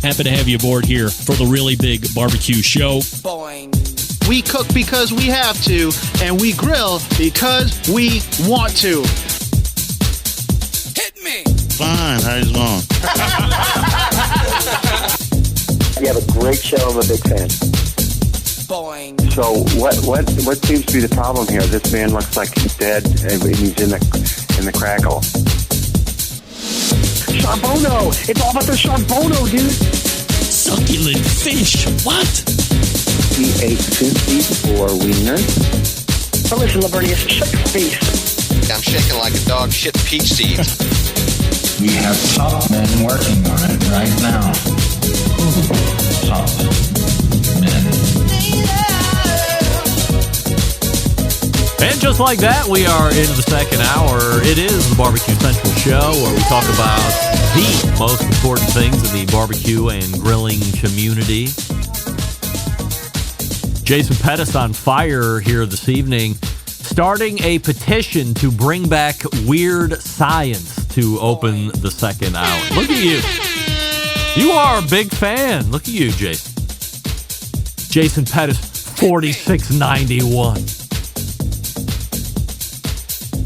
Happy to have you aboard here for the Really Big Barbecue Show. Boing. We cook because we have to, and we grill because we want to. Hit me. Fine, how's it going? You have a great show. I'm a big fan. Boing. So what seems to be the problem here? This man looks like he's dead, and he's in the crackle. Charbono! It's all about the charbono, dude. Succulent fish. What? He ate 54 wieners. Now listen, Lavernius, shut your face. I'm shaking like a dog shit peach seeds. We have top men working on it right now. Top men. And just like that, we are into the second hour. It is the Barbecue Central Show, where we talk about the most important things in the barbecue and grilling community. Jason Pettis on fire here this evening, starting a petition to bring back weird science to open the second hour. Look at you. You are a big fan. Look at you, Jason. Jason Pettis, 4691.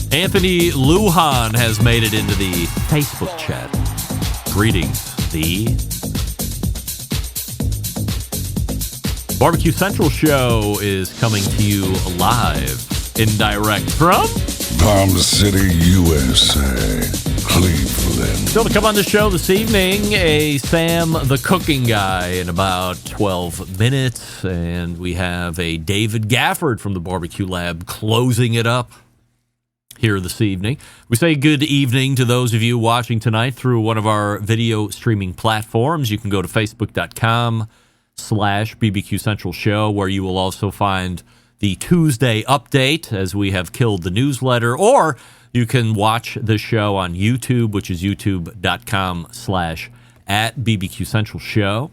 Anthony Lujan has made it into the Facebook chat. Greetings, the Barbecue Central Show is coming to you live, indirect from Palm City, USA, Cleveland. Still to come on the show this evening, a Sam the Cooking Guy in about 12 minutes. And we have a David Gafford from the Barbecue Lab closing it up here this evening. We say good evening to those of you watching tonight through one of our video streaming platforms. You can go to facebook.com/BBQ Central Show, where you will also find the Tuesday update as we have killed the newsletter, or you can watch the show on YouTube, which is youtube.com/@BBQ Central Show.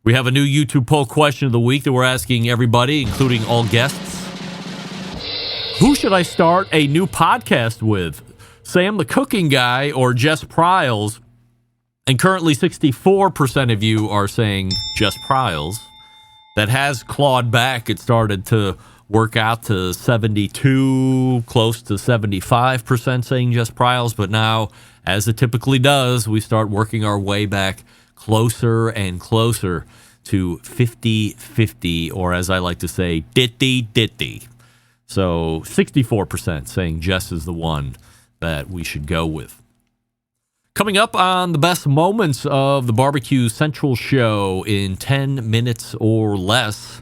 We have a new YouTube poll question of the week that we're asking everybody, including all guests. Who should I start a new podcast with? Sam the Cooking Guy or Jess Pryles? And currently 64% of you are saying Jess Pryles. That has clawed back. It started to work out to 72, close to 75% saying Jess Pryles. But now, as it typically does, we start working our way back closer and closer to 50-50, or as I like to say, ditty-ditty. So 64% saying Jess is the one that we should go with. Coming up on the best moments of the Barbecue Central Show in 10 minutes or less,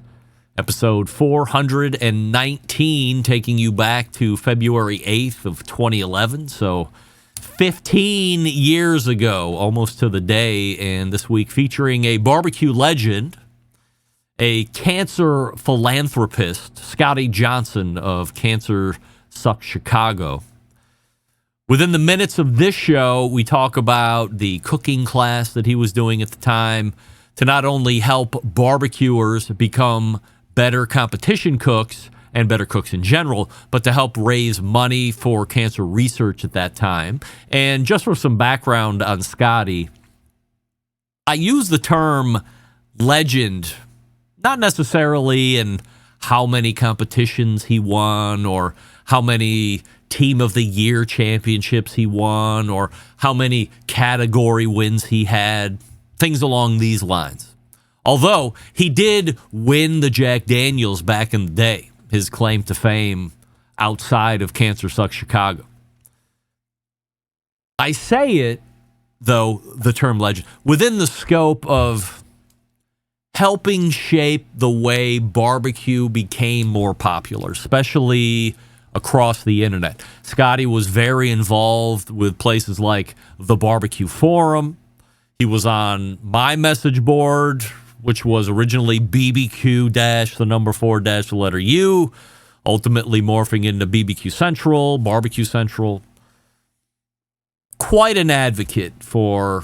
episode 419, taking you back to February 8th of 2011. So 15 years ago, almost to the day, and this week featuring a barbecue legend, a cancer philanthropist, Scotty Johnson of Cancer Sucks Chicago. Within the minutes of this show, we talk about the cooking class that he was doing at the time to not only help barbecuers become better competition cooks and better cooks in general, but to help raise money for cancer research at that time. And just for some background on Scotty, I use the term legend not necessarily in how many competitions he won or how many Team of the Year championships he won or how many category wins he had, things along these lines. Although he did win the Jack Daniels back in the day, his claim to fame outside of Cancer Sucks Chicago. I say it, though, the term legend, within the scope of helping shape the way barbecue became more popular, especially across the internet. Scotty was very involved with places like the Barbecue Forum. He was on my message board, which was originally BBQ-4-U, ultimately morphing into BBQ Central, Barbecue Central. Quite an advocate for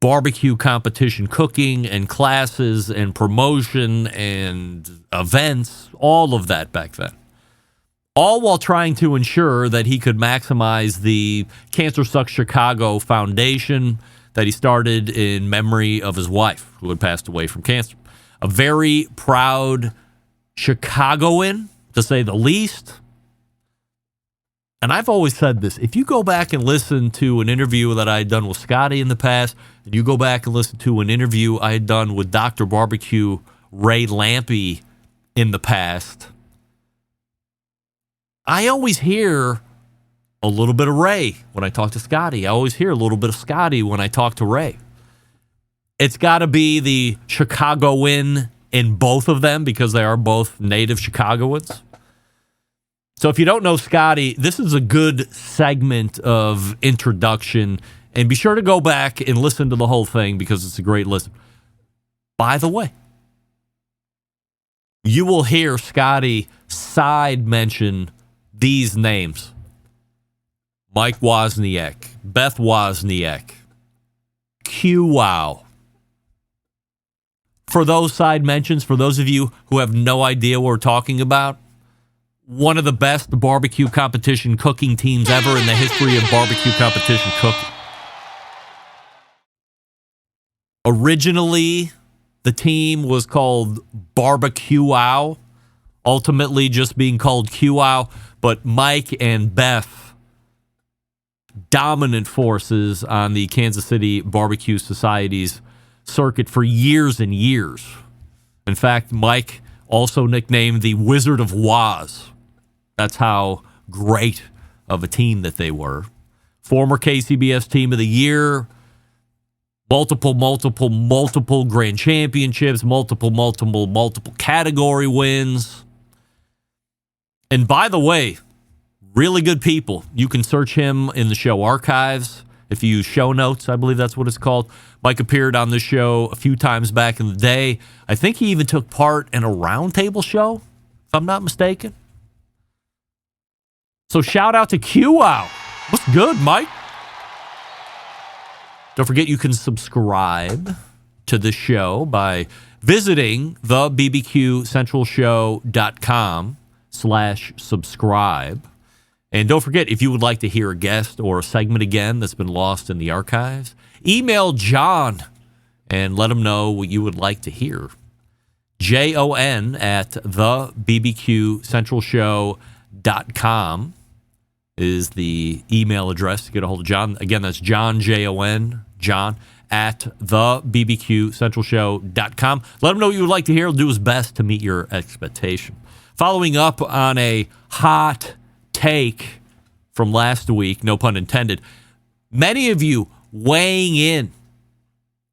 barbecue competition cooking and classes and promotion and events, all of that back then. All while trying to ensure that he could maximize the Cancer Sucks Chicago Foundation, that he started in memory of his wife, who had passed away from cancer. A very proud Chicagoan, to say the least. And I've always said this. If you go back and listen to an interview that I had done with Scotty in the past, and you go back and listen to an interview I had done with Dr. Barbecue Ray Lampe in the past, I always hear a little bit of Ray when I talk to Scotty. I always hear a little bit of Scotty when I talk to Ray. It's got to be the Chicagoan in both of them because they are both native Chicagoans. So if you don't know Scotty, this is a good segment of introduction. And be sure to go back and listen to the whole thing because it's a great listen. By the way, you will hear Scotty side mention these names. Mike Wozniak, Beth Wozniak, Q-Wow. For those side mentions, for those of you who have no idea what we're talking about, one of the best barbecue competition cooking teams ever in the history of barbecue competition cooking. Originally, the team was called Barbecue-Ow, ultimately just being called Q-Wow, but Mike and Beth, dominant forces on the Kansas City Barbecue Society's circuit for years and years. In fact, Mike also nicknamed the Wizard of Woz. That's how great of a team that they were. Former KCBS Team of the Year, multiple grand championships, multiple category wins. And by the way, really good people. You can search him in the show archives. If you use show notes, I believe that's what it's called. Mike appeared on this show a few times back in the day. I think he even took part in a roundtable show, if I'm not mistaken. So shout out to Q-Wow. What's good, Mike? Don't forget you can subscribe to this show by visiting thebbqcentralshow.com/subscribe. And don't forget, if you would like to hear a guest or a segment again that's been lost in the archives, email John and let him know what you would like to hear. Jon at thebbqcentralshow.com is the email address to get a hold of John. Again, that's John, Jon, John at thebbqcentralshow.com. Let him know what you would like to hear. He'll do his best to meet your expectation. Following up on a hot take from last week, no pun intended, many of you weighing in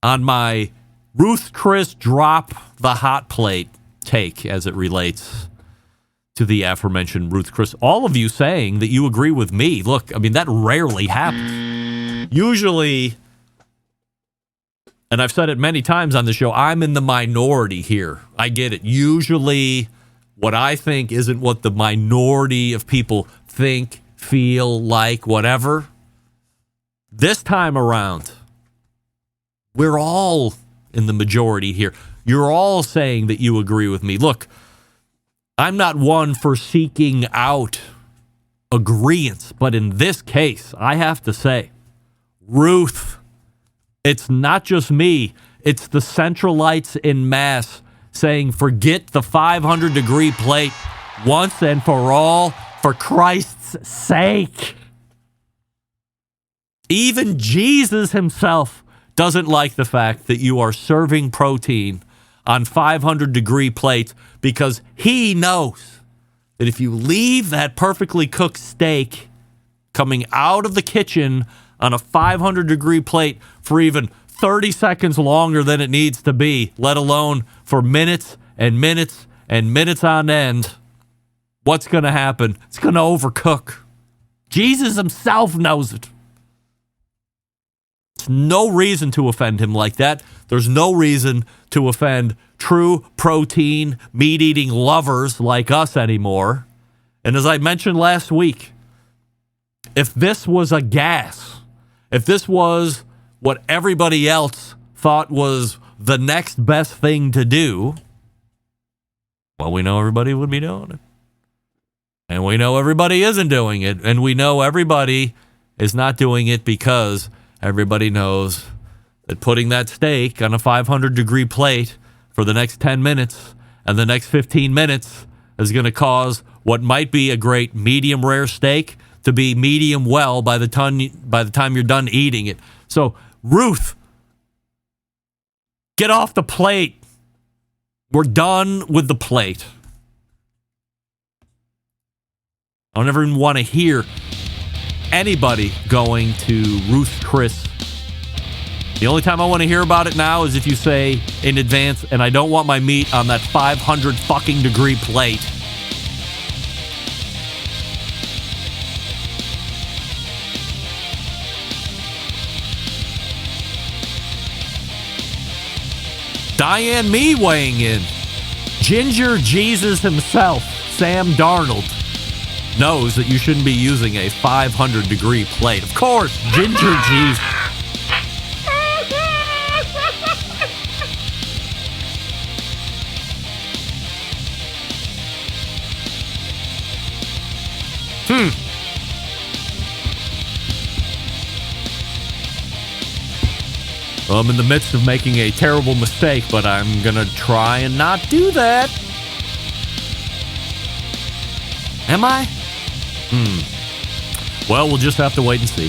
on my Ruth Chris drop the hot plate take as it relates to the aforementioned Ruth Chris. All of you saying that you agree with me. Look, I mean, that rarely happens. Usually, and I've said it many times on the show, I'm in the minority here. I get it. Usually, what I think isn't what the minority of people think, feel, like, whatever. This time around, we're all in the majority here. You're all saying that you agree with me. Look, I'm not one for seeking out agreeance, but in this case, I have to say, Ruth, it's not just me. It's the Centralites en masse saying, forget the 500-degree plate once and for all, for Christ's sake. Even Jesus himself doesn't like the fact that you are serving protein on 500-degree plates because he knows that if you leave that perfectly cooked steak coming out of the kitchen on a 500-degree plate for even 30 seconds longer than it needs to be, let alone for minutes and minutes and minutes on end, what's going to happen? It's going to overcook. Jesus himself knows it. There's no reason to offend him like that. There's no reason to offend true protein, meat-eating lovers like us anymore. And as I mentioned last week, if this was a gas, if this was what everybody else thought was the next best thing to do, well, we know everybody would be doing it. And we know everybody isn't doing it. And we know everybody is not doing it because everybody knows that putting that steak on a 500-degree plate for the next 10 minutes and the next 15 minutes is going to cause what might be a great medium rare steak to be medium well by the time you're done eating it. So, Ruth, get off the plate. We're done with the plate. I don't ever even want to hear anybody going to Ruth's Chris. The only time I want to hear about it now is if you say in advance, and I don't want my meat on that 500 fucking degree plate. Diane Me weighing in. Ginger Jesus himself, Sam Darnold, knows that you shouldn't be using a 500 degree plate. Of course, Ginger Jesus. Well, I'm in the midst of making a terrible mistake, but I'm going to try and not do that. Am I? Well, we'll just have to wait and see.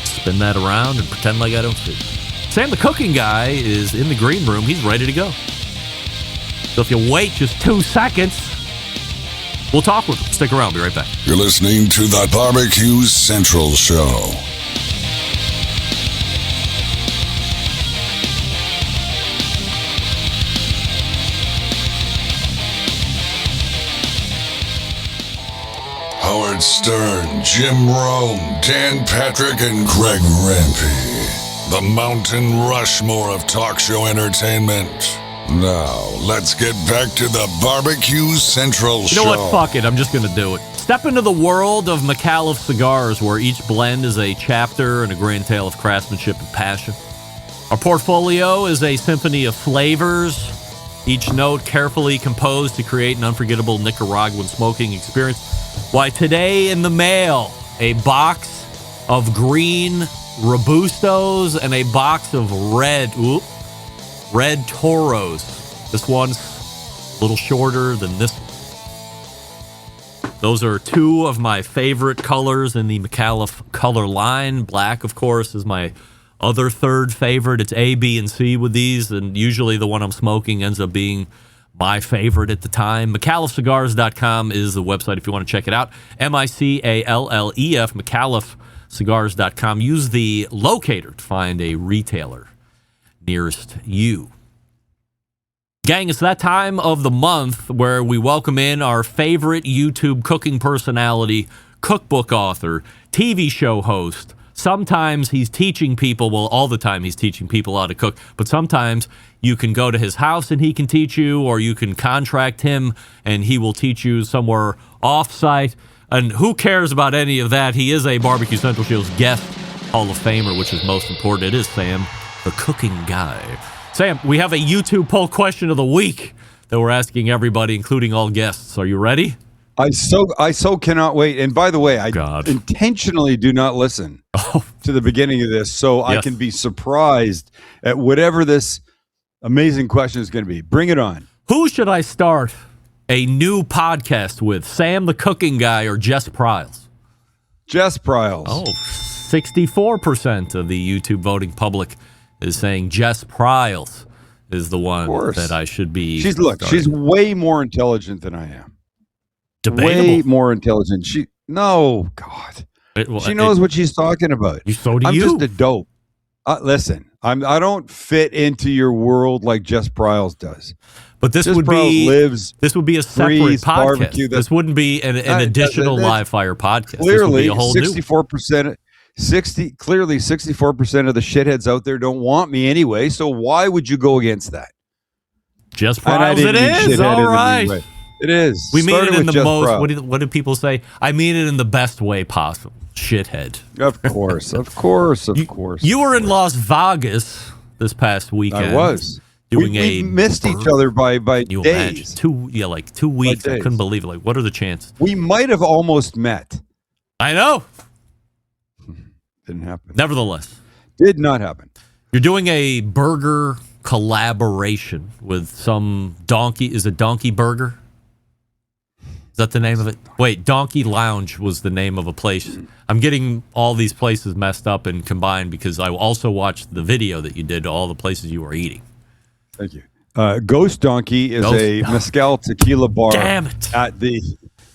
Spin that around and pretend like I don't see. Sam, the cooking guy, is in the green room. He's ready to go. So if you wait just 2 seconds, we'll talk with him. Stick around. Be right back. You're listening to the Barbecue Central Show. Howard Stern, Jim Rome, Dan Patrick, and Greg Rempe. The Mountain Rushmore of talk show entertainment. Now, let's get back to the Barbecue Central Show. You know what? Fuck it. I'm just going to do it. Step into the world of McAuliffe cigars, where each blend is a chapter and a grand tale of craftsmanship and passion. Our portfolio is a symphony of flavors, each note carefully composed to create an unforgettable Nicaraguan smoking experience. Why, today in the mail, a box of green Robustos and a box of red Toros. This one's a little shorter than this one. Those are two of my favorite colors in the McAuliffe color line. Black, of course, is my other third favorite. It's A, B, and C with these, and usually the one I'm smoking ends up being my favorite at the time. McAuliffecigars.com is the website if you want to check it out. MICALLEF, McAuliffecigars.com. Use the locator to find a retailer nearest you. Gang, it's that time of the month where we welcome in our favorite YouTube cooking personality, cookbook author, TV show host. Sometimes he's teaching people, well, all the time he's teaching people how to cook, but sometimes you can go to his house and he can teach you, or you can contract him and he will teach you somewhere off-site. And who cares about any of that? He is a Barbecue Central Show's guest Hall of Famer, which is most important. It is Sam, the cooking guy. Sam, we have a YouTube poll question of the week that we're asking everybody, including all guests. Are you ready? I so cannot wait. And by the way, I intentionally do not listen to the beginning of this, so I can be surprised at whatever this amazing question is going to be. Bring it on. Who should I start a new podcast with, Sam the cooking guy or Jess Pryles? Jess Pryles. Oh, 64% of the YouTube voting public is saying Jess Pryles is the one that I should be starting. She's way more intelligent than I am. Debatable. Way more intelligent. She knows what she's talking about. I'm just a dope. Listen, I don't fit into your world like Jess Pryles does. But this would be a separate podcast. This wouldn't be an additional live fire podcast. Clearly, 64%. 64% of the shitheads out there don't want me anyway. So why would you go against that? Jess Pryles, it is all right. It is. We mean it in the most. What do people say? I mean it in the best way possible. Shithead. Of course. You were in Las Vegas this past weekend. I was. We missed each other by days. 2 weeks. I couldn't believe it. Like, what are the chances? We might have almost met. I know. Didn't happen. Nevertheless. Did not happen. You're doing a burger collaboration with some donkey. Is it Donkey Burger? Is that the name of it? Wait, Donkey Lounge was the name of a place. I'm getting all these places messed up and combined because I also watched the video that you did to all the places you were eating. Thank you. Ghost Donkey is mezcal tequila bar. Damn it.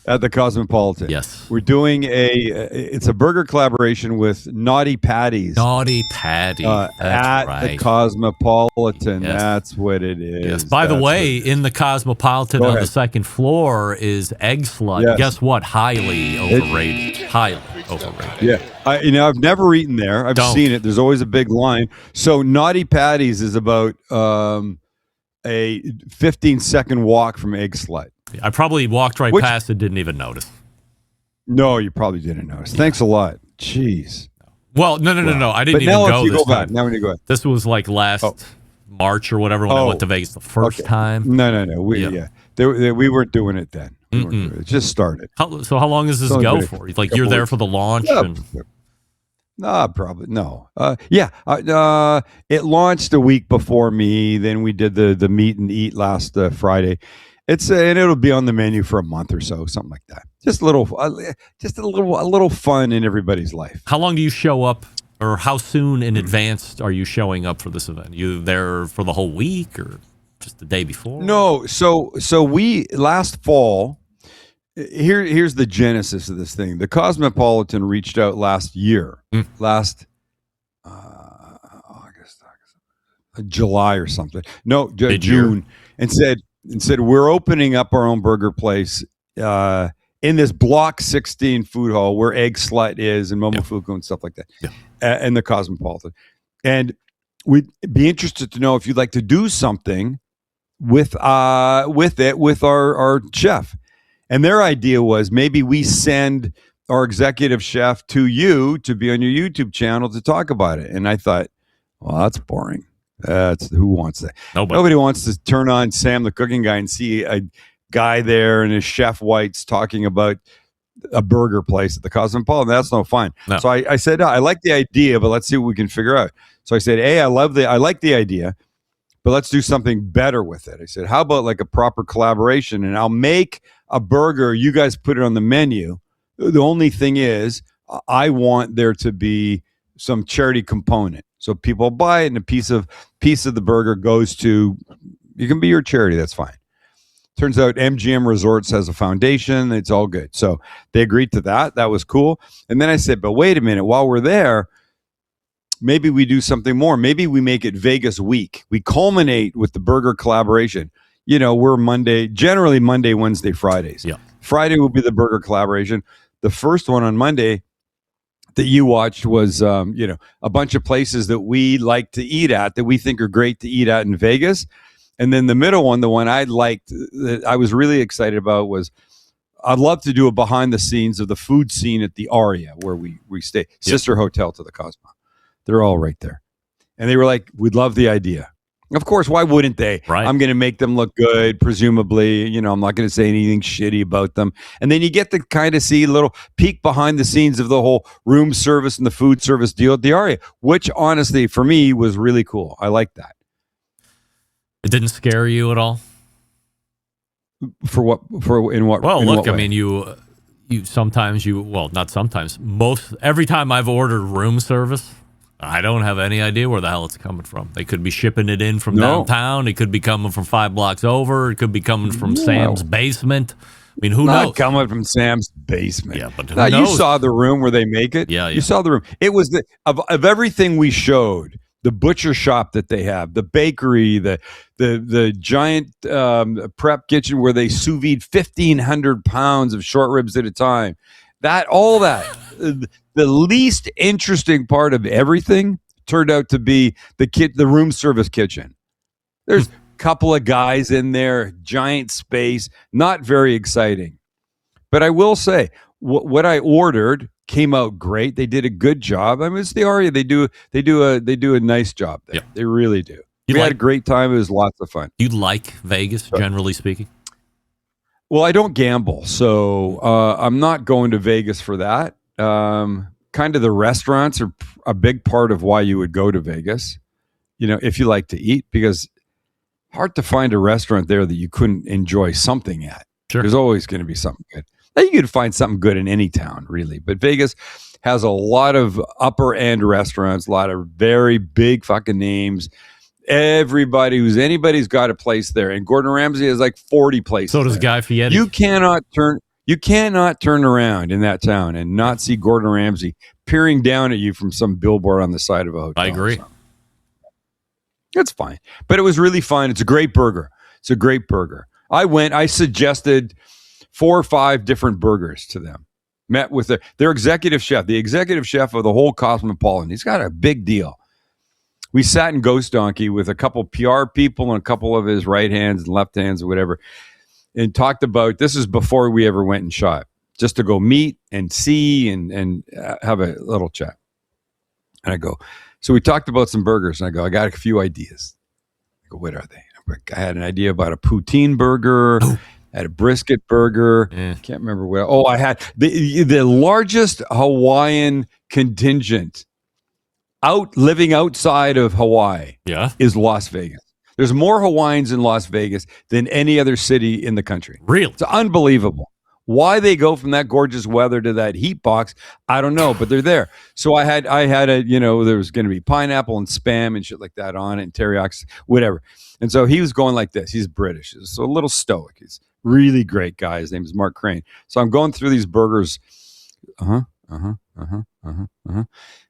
At the Cosmopolitan. Yes. We're doing it's a burger collaboration with Naughty Patties. Naughty Patty. At the Cosmopolitan. Yes. That's what it is. Yes. By the way, in the Cosmopolitan on the second floor is Egg Slut. Yes. Guess what? Highly overrated. Highly overrated. Yeah. I've never eaten there. I've seen it. There's always a big line. So Naughty Patties is about a 15-second walk from Egg Slut. I probably walked past and didn't even notice. No, you probably didn't notice. Thanks a lot. Jeez. Well, no. I didn't even go this time. Now we need to go back. This was like last March or whatever when I went to Vegas the first time. No. We weren't doing it then. It just started. So how long does this go for? Like you're there for the launch? Probably no. It launched a week before me. Then we did the meet and eat last Friday. And it'll be on the menu for a month or so, something like that. Just a little fun in everybody's life. How long do you show up, or how soon in advance are you showing up for this event? You there for the whole week, or just the day before? No. So we last fall. Here's the genesis of this thing. The Cosmopolitan reached out last year, August, July or something. No, June, and said we're opening up our own burger place in this Block 16 food hall where Egg Slut is and Momofuku and stuff like that, and the Cosmopolitan. And we'd be interested to know if you'd like to do something with our chef. And their idea was maybe we send our executive chef to you to be on your YouTube channel to talk about it. And I thought, well, that's boring. Who wants that? Nobody wants to turn on Sam the Cooking Guy and see a guy there in his chef whites talking about a burger place at the Cosmopolitan. That's no fun. No. So I said, I like the idea, but let's see what we can figure out. So I said, I like the idea, but let's do something better with it. I said, how about like a proper collaboration? And I'll make a burger. You guys put it on the menu. The only thing is, I want there to be some charity component. So people buy it and a piece of the burger goes to, you can be your charity. That's fine. Turns out MGM Resorts has a foundation. It's all good. So they agreed to that. That was cool. And then I said, but wait a minute, while we're there, maybe we do something more. Maybe we make it Vegas week. We culminate with the burger collaboration. We're generally Monday, Wednesday, Fridays. Yeah. Friday will be the burger collaboration. The first one on Monday that you watched was, a bunch of places that we like to eat at, that we think are great to eat at in Vegas. And then the middle one, the one I liked, that I was really excited about was, I'd love to do a behind the scenes of the food scene at the Aria where we stay, sister hotel to the Cosmo. They're all right there. And they were like, we'd love the idea. Of course, why wouldn't they? Right. I'm going to make them look good, presumably. I'm not going to say anything shitty about them. And then you get to kind of see a little peek behind the scenes of the whole room service and the food service deal at the Aria, which honestly, for me, was really cool. I like that. It didn't scare you at all? For what? In what? Well, in look, what way? I mean, you sometimes not sometimes. Every time I've ordered room service, I don't have any idea where the hell it's coming from. They could be shipping it in from downtown. It could be coming from 5 blocks over. It could be coming from Sam's basement. I mean, who knows? Coming from Sam's basement. Yeah, but who knows? You saw the room where they make it. Yeah. You saw the room. It was of everything we showed. The butcher shop that they have, the bakery, the giant prep kitchen where they sous vide 1,500 pounds of short ribs at a time. All that. The least interesting part of everything turned out to be the room service kitchen. There's a couple of guys in there, giant space, not very exciting. But I will say, what I ordered came out great. They did a good job. I mean, it's the Aria. They do a nice job there. Yeah. They really do. We had a great time. It was lots of fun. You like Vegas, generally speaking? Well, I don't gamble, so I'm not going to Vegas for that. Kind of the restaurants are a big part of why you would go to Vegas. if you like to eat, because hard to find a restaurant there that you couldn't enjoy something at. Sure. There's always going to be something good. Now, you could find something good in any town, really. But Vegas has a lot of upper end restaurants, a lot of very big fucking names. Anybody's got a place there. And Gordon Ramsay has like 40 places. So does there. Guy Fieri. You cannot turn around in that town and not see Gordon Ramsay peering down at you from some billboard on the side of a hotel. I agree. It's fine. But it was really fun. It's a great burger. I suggested 4 or 5 different burgers to them. Met with their executive chef, the executive chef of the whole Cosmopolitan. He's got a big deal. We sat in Ghost Donkey with a couple PR people and a couple of his right hands and left hands or whatever, and talked about, this is before we ever went and shot, just to go meet and see and have a little chat. And I go, so we talked about some burgers, and I go, I got a few ideas. I go, what are they? I had an idea about a poutine burger. I had a brisket burger. Can't remember what. Oh, I had the largest Hawaiian contingent living outside of Hawaii. Yeah, is Las Vegas. There's more Hawaiians in Las Vegas than any other city in the country. Really? It's unbelievable. Why they go from that gorgeous weather to that heat box, I don't know, but they're there. So I had a, there was going to be pineapple and Spam and shit like that on it, and teriyaki, whatever. And so he was going like this. He's British, so a little stoic. He's really great guy. His name is Mark Crane. So I'm going through these burgers. And I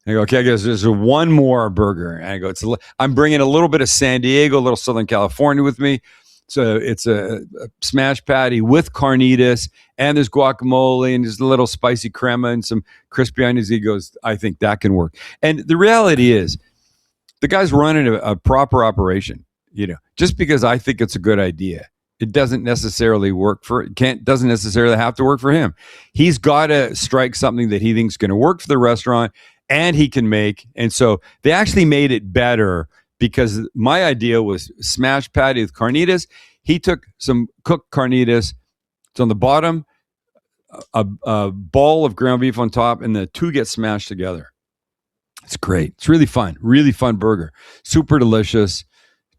go, okay, I guess there's one more burger. And I go, I'm bringing a little bit of San Diego, a little Southern California with me. So it's a smash patty with carnitas, and there's guacamole, and there's a little spicy crema and some crispy onions. He goes, I think that can work. And the reality is, the guy's running a proper operation. Just because I think it's a good idea, it doesn't necessarily doesn't necessarily have to work for him. He's got to strike something that he thinks is going to work for the restaurant and he can make. And so they actually made it better, because my idea was smashed patty with carnitas. He took some cooked carnitas. It's on the bottom, a ball of ground beef on top, and the two get smashed together. It's great. It's really fun burger. Super delicious.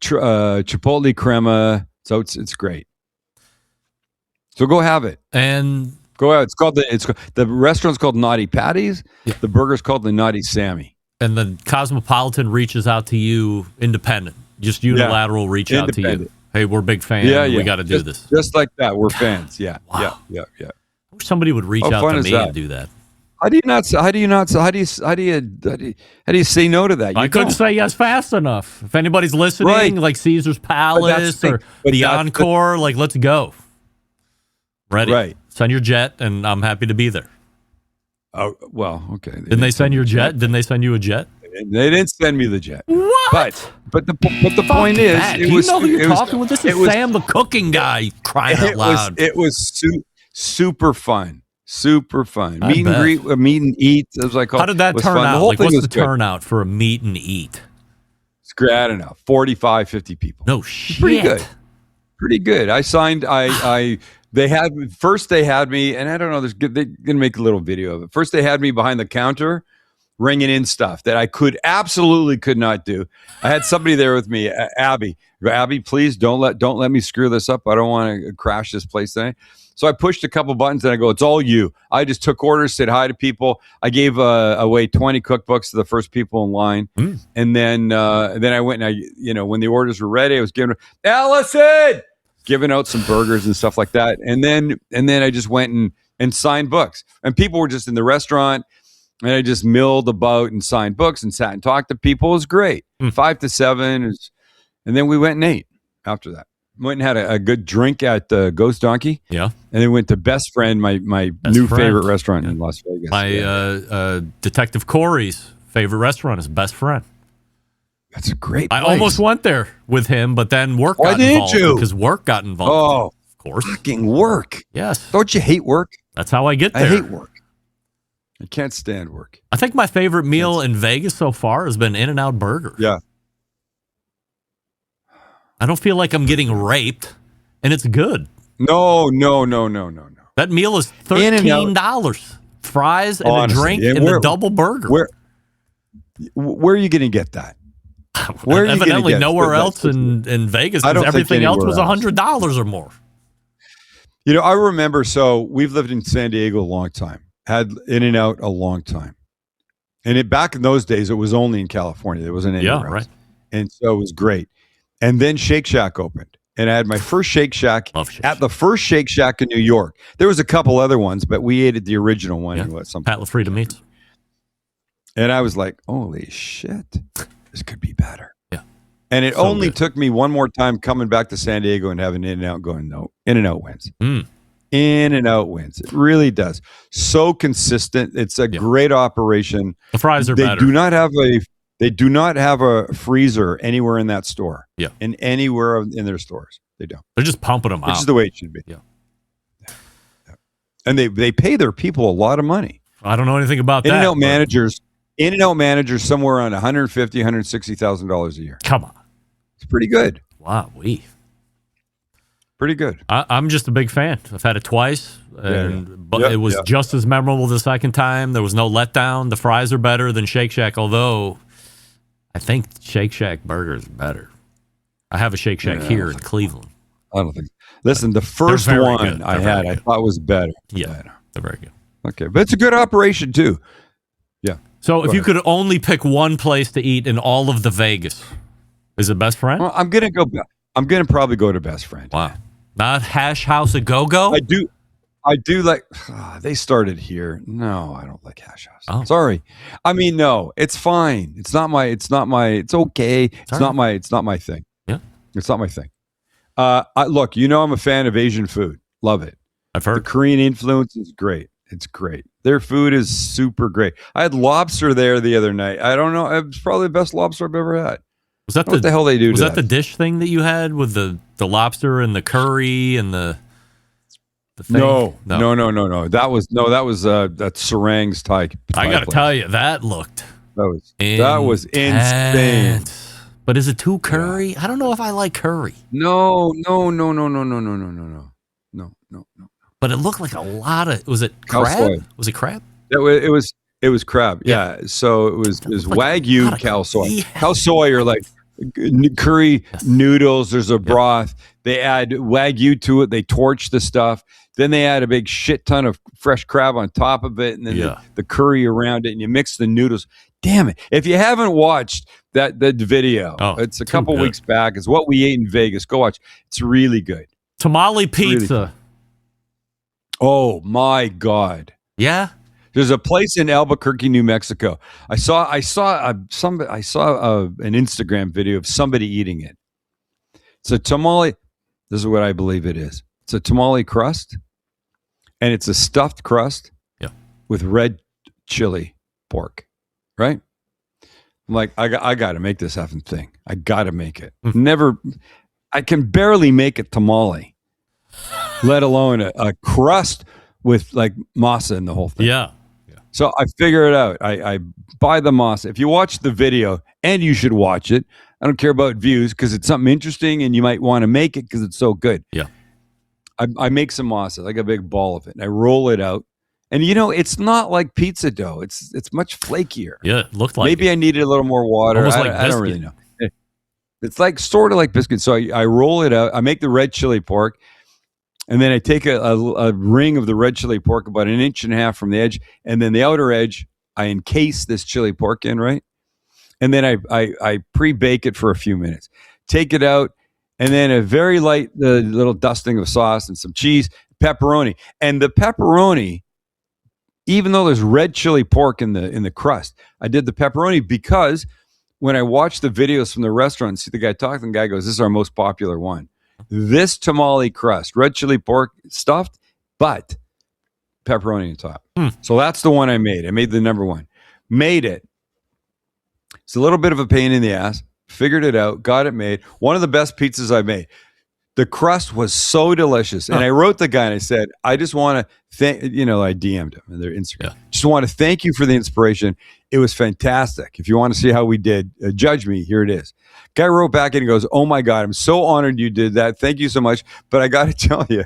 Chipotle crema. So it's great. So go have it. And go out. The restaurant's called Naughty Patties. Yeah. The burger's called the Naughty Sammy. And the Cosmopolitan reaches out to you independent, just unilateral reach out to you. Hey, we're big fans. Yeah. We got to do this. Just like that. We're fans. Yeah. Wow. Yeah. I wish somebody would reach out to me and do that. How do you say no to that? I couldn't say yes fast enough. If anybody's listening, like Caesar's Palace or the Encore, let's go. Ready? Right. Send your jet, and I'm happy to be there. Oh, well, okay. Didn't they send your jet? Didn't they send you a jet? They didn't send me the jet. What? But the point is, you know who you're talking with? This is Sam, the cooking guy, crying out loud. It was super fun. Super fun. Meet and eat, as I call it. How did that turn out? What's the turnout for a meet and eat? It's great. I don't know, 45, 50 people. No shit. Pretty good. I signed. They had me, and I don't know. They're gonna make a little video of it. First, they had me behind the counter, ringing in stuff that I absolutely could not do. I had somebody there with me, Abby. Abby, please don't let me screw this up. I don't want to crash this place today. So I pushed a couple buttons and I go, it's all you. I just took orders, said hi to people. I gave away 20 cookbooks to the first people in line. And then I went and when the orders were ready, I was giving out some burgers and stuff like that. And then I just went and signed books. And people were just in the restaurant, and I just milled about and signed books and sat and talked to people. It was great. 5 to 7. And then we went and ate after that. Went and had a good drink at Ghost Donkey. Yeah. And then went to Best Friend, my new favorite restaurant in Las Vegas. My Detective Corey's favorite restaurant is Best Friend. That's a great place. I almost went there with him, but then work got involved. Because work got involved. Oh, of course. Fucking work. Yes. Don't you hate work? That's how I get there. I hate work. I can't stand work. I think my favorite meal in Vegas so far has been In-N-Out Burger. Yeah. I don't feel like I'm getting raped, and it's good. No. That meal is $13. Fries and a drink and the double burger. Where are you going to get that? Where are you evidently get nowhere else in Vegas, because everything else was $100 or more. You know, I remember, so we've lived in San Diego a long time, had In-N-Out a long time. And back in those days, it was only in California. There wasn't anywhere else. Right. And so it was great. And then Shake Shack opened. And I had my first Shake Shack at the first Shake Shack in New York. There was a couple other ones, but we ate at the original one. Yeah. Pat LaFrida Meats. And I was like, holy shit, this could be better. Yeah. And it only took me one more time coming back to San Diego and having In-N-Out going, no, In-N-Out wins. In-N-Out wins. It really does. So consistent. It's a great operation. The fries are better. They do not have a freezer anywhere in that store. Yeah. In anywhere in their stores. They don't. They're just pumping them out. Which is the way it should be. Yeah. And they pay their people a lot of money. I don't know anything about that. In-N-Out managers somewhere around $150,000, $160,000 a year. Come on. It's pretty good. Wow. Pretty good. I'm just a big fan. I've had it twice, but it was just as memorable the second time. There was no letdown. The fries are better than Shake Shack, although I think Shake Shack burgers are better. I have a Shake Shack here in Cleveland. I don't think. Listen, the first one I had, I thought was better. Yeah, they're very good. Okay, but it's a good operation too. Yeah. So if you could only pick one place to eat in all of the Vegas, is it Best Friend? Well, I'm gonna probably go to Best Friend. Wow. Not Hash House a Go-Go? I do like. They started here. No, I don't like Hash House. Oh. Sorry. I mean, no, it's fine. It's not my. It's okay. It's not my thing. Yeah. It's not my thing. Look, I'm a fan of Asian food. Love it. I've heard the Korean influence is great. It's great. Their food is super great. I had lobster there the other night. I don't know. It was probably the best lobster I've ever had. Was that what the hell they do? Was that the dish thing that you had with the lobster and the curry and the thing? No. That was that Sarang's Thai. I got to tell you, that was insane. But is it too curry? I don't know if I like curry. No. But it looked like a lot of. Was it crab? Was it crab? It was crab. Yeah. So it was Wagyu cow soy. Yeah. Cow soy are like curry noodles. There's a broth. They add Wagyu to it. They torch the stuff. Then they add a big shit ton of fresh crab on top of it, and then the curry around it, and you mix the noodles. Damn it! If you haven't watched that video, it's a couple weeks back. It's what we ate in Vegas. Go watch. It's really good. Tamale pizza. Really, oh my God! Yeah. There's a place in Albuquerque, New Mexico. I saw an Instagram video of somebody eating it. It's a tamale. This is what I believe it is. It's a tamale crust, and it's a stuffed crust with red chili pork. Right? I'm like, I got to make this effing thing. I got to make it. I can barely make a tamale, let alone a crust with like masa in the whole thing. Yeah. So I figure it out. I buy the masa. If you watch the video, and you should watch it, I don't care about views because it's something interesting and you might want to make it because it's so good. Yeah. I make some masa, like a big ball of it, and I roll it out. And it's not like pizza dough. It's much flakier. Yeah, it looked like maybe I needed a little more water. I don't really know. It's like sort of like biscuit. So I roll it out. I make the red chili pork. And then I take a ring of the red chili pork about 1.5 inches from the edge, and then the outer edge I encase this chili pork in, right? And then I pre-bake it for a few minutes. Take it out, and then a very light little dusting of sauce and some cheese, pepperoni. And the pepperoni, even though there's red chili pork in the crust, I did the pepperoni because when I watch the videos from the restaurant and see the guy talking, the guy goes, "This is our most popular one." This tamale crust, red chili pork stuffed, but pepperoni on top. So that's the one I made. I made the number one. Made it. It's a little bit of a pain in the ass. Figured it out. Got it made. One of the best pizzas I made. The crust was so delicious. And I wrote the guy and I said, I just want to thank, I DM'd him in their Instagram. Yeah. Just want to thank you for the inspiration. It was fantastic. If you want to see how we did, judge me, here it is. Guy wrote back and he goes, "Oh my God, I'm so honored you did that. Thank you so much. But I got to tell you,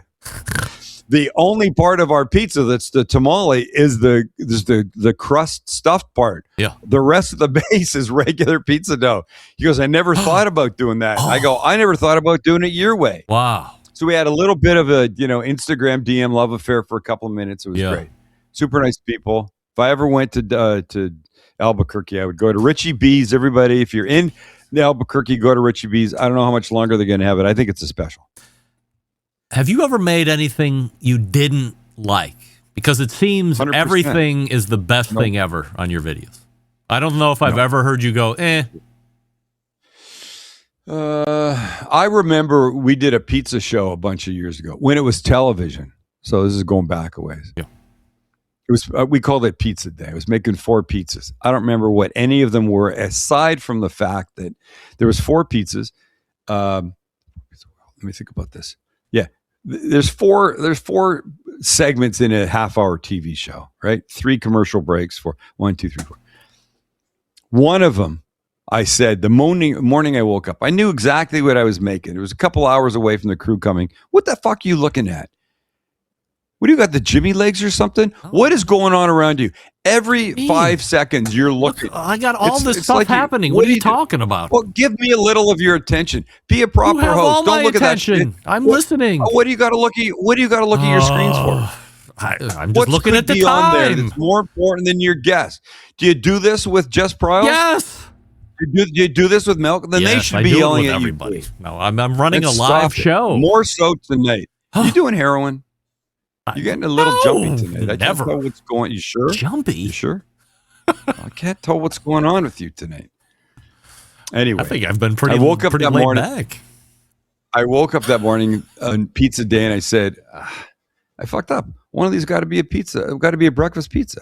The only part of our pizza that's the tamale is the crust stuffed part. Yeah. The rest of the base is regular pizza dough. He goes, I never thought about doing that. I go, I never thought about doing it your way. Wow. So we had a little bit of a, Instagram DM love affair for a couple of minutes. It was great. Super nice people. If I ever went to Albuquerque, I would go to Richie B's. Everybody, if you're in Albuquerque, go to Richie B's. I don't know how much longer they're going to have it. I think it's a special. Have you ever made anything you didn't like? Because it seems 100%. everything is the best thing ever on your videos. I don't know if I've ever heard you go, eh. I remember we did a pizza show a bunch of years ago when it was television. So this is going back a ways. Yeah. It was we called it Pizza Day. I was making 4 pizzas. I don't remember what any of them were, aside from the fact that there was 4 pizzas. Let me think about this. Yeah. There's four segments in a half-hour TV show, right? 3 commercial breaks for 1, 2, 3, 4. One of them, I said the morning I woke up, I knew exactly what I was making. It was a couple hours away from the crew coming. What the fuck are you looking at? What do you got, the Jimmy legs or something? Oh. What is going on around you? Every 5 seconds, you're looking. I got all this stuff happening. What are you talking about? Well, give me a little of your attention. Be a proper you have host. All Don't my look attention. at that shit. I'm listening. What do you got to look at? What do you got to look at your screens for? I'm just looking at the time. On there that's more important than your guest. Do you do this with Jess Pryles? Yes. Do you do this with Milk? Then they should be yelling at everybody. You. No, I'm running a live show. More so tonight. You doing heroin? You're getting a little jumpy tonight. I never. can't tell what's going. You sure? Jumpy? You sure? I can't tell what's going on with you tonight. Anyway, I think I've been pretty. I woke up pretty that laid morning. Back. I woke up that morning on Pizza Day, and I said, "I fucked up. One of these got to be a pizza. Got to be a breakfast pizza."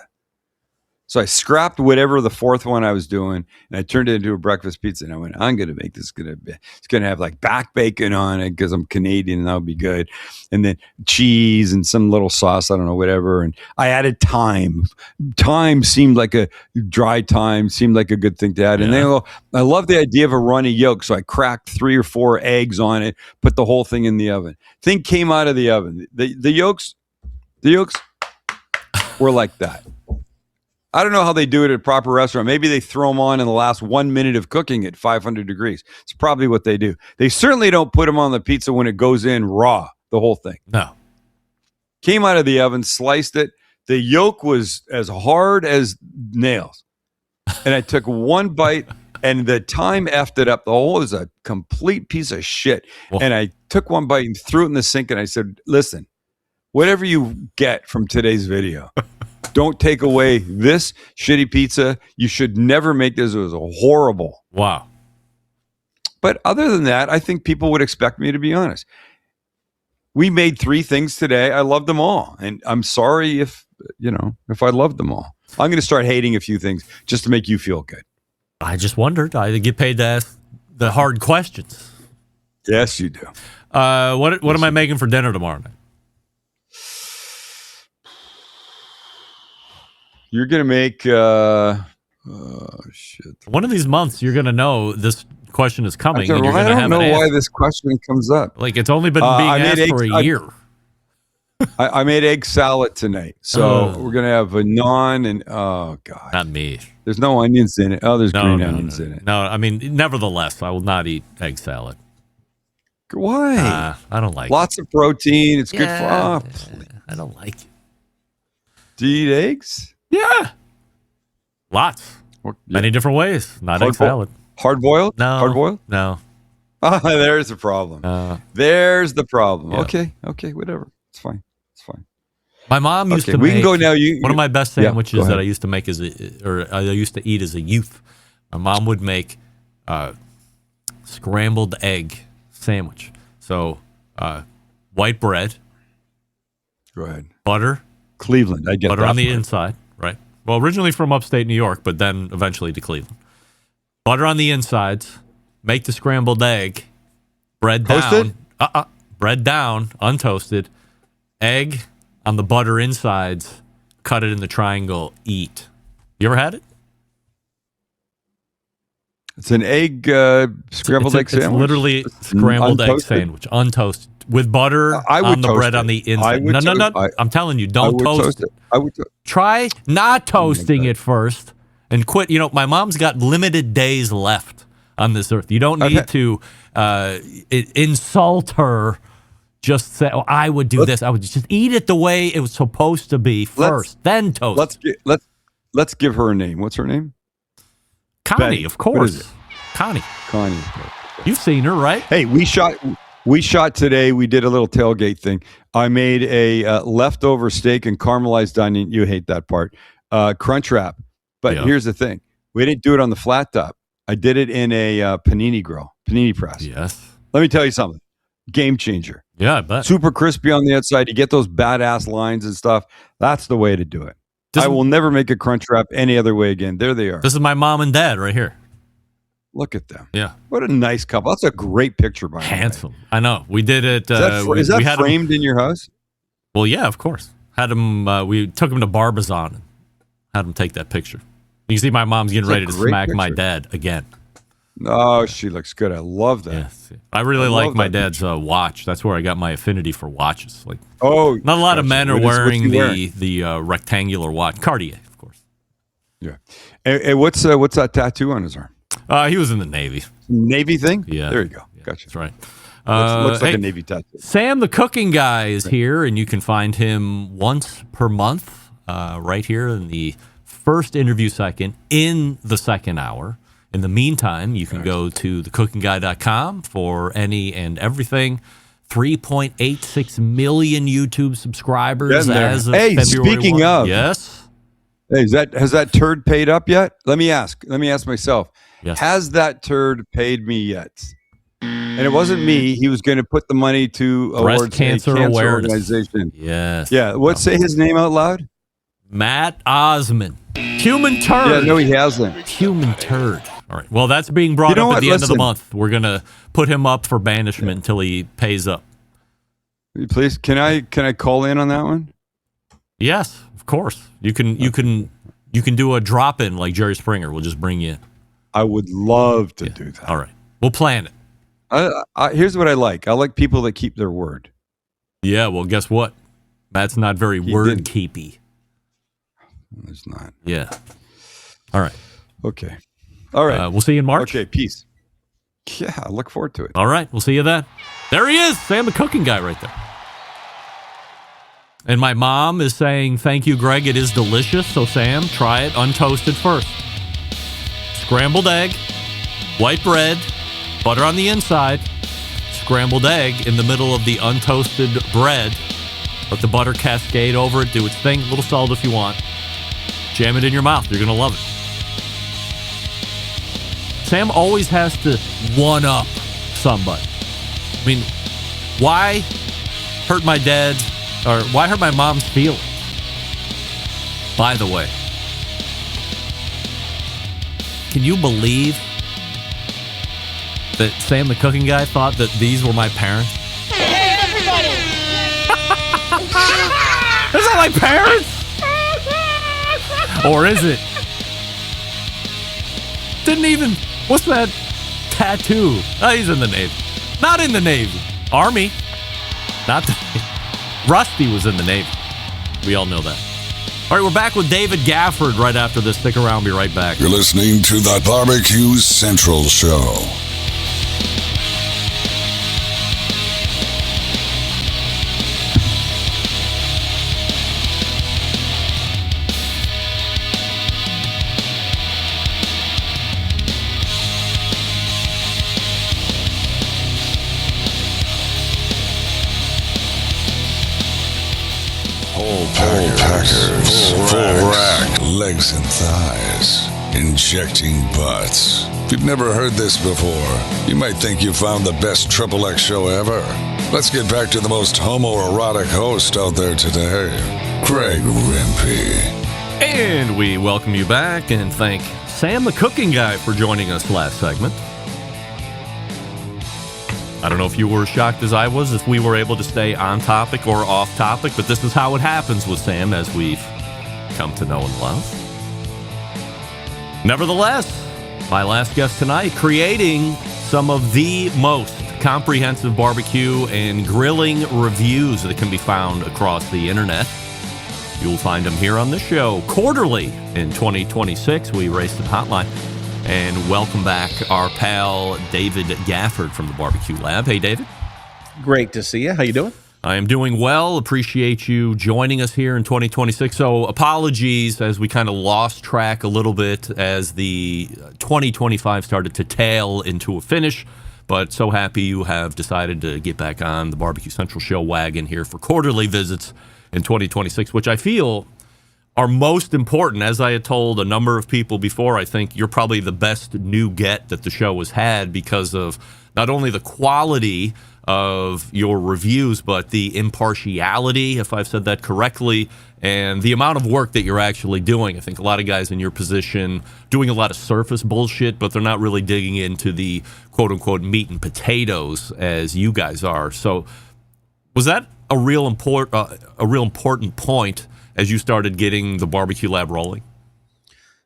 So I scrapped whatever the 4th one I was doing, and I turned it into a breakfast pizza. And I went, I'm going to make this. It's going to have like back bacon on it because I'm Canadian, and that'll be good. And then cheese and some little sauce, I don't know, whatever. And I added thyme. Thyme seemed like a dry thyme, seemed like a good thing to add. And then I love the idea of a runny yolk. So I cracked 3 or 4 eggs on it, put the whole thing in the oven. Thing came out of the oven. The yolks were like that. I don't know how they do it at a proper restaurant. Maybe they throw them on in the last 1 minute of cooking at 500 degrees. It's probably what they do. They certainly don't put them on the pizza when it goes in raw, the whole thing. No. Came out of the oven, sliced it. The yolk was as hard as nails. And I took one bite, and the time effed it up. The whole was a complete piece of shit. Whoa. And I took one bite and threw it in the sink, and I said, listen, whatever you get from today's video, don't take away this shitty pizza. You should never make this. It was horrible. Wow. But other than that, I think people would expect me to be honest. We made 3 things today. I loved them all. And I'm sorry if I loved them all. I'm going to start hating a few things just to make you feel good. I just wondered. I get paid to ask the hard questions. Yes, you do. What am I making for dinner tomorrow night? You're going to make, shit. One of these months, you're going to know this question is coming. I don't know why this question comes up. Like, it's only been being asked for a year. I made egg salad tonight. So we're going to have a naan and, oh, God. Not me. There's no onions in it. Oh, there's green onions in it. No, I mean, nevertheless, I will not eat egg salad. Why? I don't like Lots of protein. It's good for... I don't like it. Do you eat eggs? Yeah. Lots. Many different ways. Not egg salad. Hard-boiled? No. Hard-boiled? No. There's the problem. There's the problem. Yeah. Okay, whatever. It's fine. My mom used to make... We can go now. One of my best sandwiches that I used to make I used to eat as a youth. My mom would make scrambled egg sandwich. So, white bread. Go ahead. Butter. Cleveland. I get butter that on the inside. Right. Well, originally from upstate New York, but then eventually to Cleveland. Butter on the insides. Make the scrambled egg. Bread down. Bread down, untoasted. Egg on the butter insides. Cut it in the triangle. Eat. You ever had it? It's an egg scrambled egg sandwich. It's literally scrambled egg sandwich, untoasted, with butter on the bread on the inside. No. I'm telling you, don't toast it. I would try not toasting it first and quit. You know, my mom's got limited days left on this earth. You don't need to insult her. Just say, "Oh, I would do this." I would just eat it the way it was supposed to be first, then toast. Let's give her a name. What's her name? Connie, Betty. of course. Connie. You've seen her, right? Hey, we shot today. We did a little tailgate thing. I made a leftover steak and caramelized onion. You hate that part. Crunch wrap. But here's the thing. We didn't do it on the flat top. I did it in a panini press. Yes. Let me tell you something. Game changer. Yeah, I bet. Super crispy on the outside. You get those badass lines and stuff. That's the way to do it. I will never make a crunch wrap any other way again. There they are. This is my mom and dad right here. Look at them. Yeah. What a nice couple. That's a great picture, by the way. Handsome. I know. We did it. Is that framed in your house? Well, yeah, of course. Had him. We took him to Barbizon and had him take that picture. You can see my mom's getting ready to smack my dad again. Oh, she looks good. I love that. Yes. I really like my dad's watch. That's where I got my affinity for watches. Like, not a lot of men are wearing the rectangular watch. Cartier, of course. Yeah. And what's that tattoo on his arm? He was in the Navy. Navy thing? Yeah. There you go. Yeah, gotcha. That's right. Looks like a Navy tattoo. Sam the Cooking Guy is here, and you can find him once per month right here in the first interview second in the second hour. In the meantime, you can go to thecookingguy.com for any and everything. 3.86 million YouTube subscribers as of February 1. Speaking of. Yes? Hey, has that turd paid up yet? Let me ask myself. Yes. Has that turd paid me yet? And it wasn't me. He was going to put the money to Breast Cancer Awareness Organization. Yes. Yeah. Say his name out loud? Matt Osman. Human turd. Yeah, no, he hasn't. Human turd. All right. Well, that's being brought up at the end of the month. We're going to put him up for banishment until he pays up. Please, can I call in on that one? Yes, of course. You can do a drop in like Jerry Springer. We'll just bring you in. I would love to do that. All right. We'll plan it. Here's what I like. I like people that keep their word. Yeah, well, guess what? Matt's not very word keepy. It's not. Yeah. All right. Okay. All right. We'll see you in March. Okay, peace. Yeah, I look forward to it. All right. We'll see you then. There he is, Sam the Cooking Guy right there. And my mom is saying, thank you, Greg. It is delicious. So, Sam, try it untoasted first. Scrambled egg, white bread, butter on the inside, scrambled egg in the middle of the untoasted bread. Let the butter cascade over it. Do its thing. A little salt if you want. Jam it in your mouth. You're going to love it. Sam always has to one-up somebody. I mean, why hurt my dad, or why hurt my mom's feelings? By the way, can you believe that Sam the Cooking Guy thought that these were my parents? Hey, everybody! Is that my parents? Or is it? Didn't even... What's that tattoo? Oh, he's in the Navy. Not in the Navy. Army. Not the Navy. Rusty was in the Navy. We all know that. All right, we're back with David Gafford right after this. Stick around. Be right back. You're listening to the Barbecue Central Show. Packers, full rack, legs and thighs, injecting butts. If you've never heard this before, you might think you found the best XXX show ever. Let's get back to the most homoerotic host out there today, Craig Rimpey. And we welcome you back and thank Sam the Cooking Guy for joining us last segment. I don't know if you were as shocked as I was if we were able to stay on topic or off topic, but this is how it happens with Sam as we've come to know and love. Nevertheless, My last guest tonight, creating some of the most comprehensive barbecue and grilling reviews that can be found across the internet. You'll find him here on the show quarterly in 2026. We race the hotline. And welcome back our pal David Gafford from the Barbecue Lab. Hey, David. Great to see you. How you doing? I am doing well. Appreciate you joining us here in 2026. So apologies as we kind of lost track a little bit as the 2025 started to tail into a finish. But so happy you have decided to get back on the Barbecue Central show wagon here for quarterly visits in 2026, which I feel are most important. As I had told a number of people before, I think you're probably the best new get that the show has had because of not only the quality of your reviews, but the impartiality, if I've said that correctly, and the amount of work that you're actually doing. I think a lot of guys in your position doing a lot of surface bullshit, but they're not really digging into the quote-unquote meat and potatoes as you guys are. So was that a real important point as you started getting the Barbecue Lab rolling?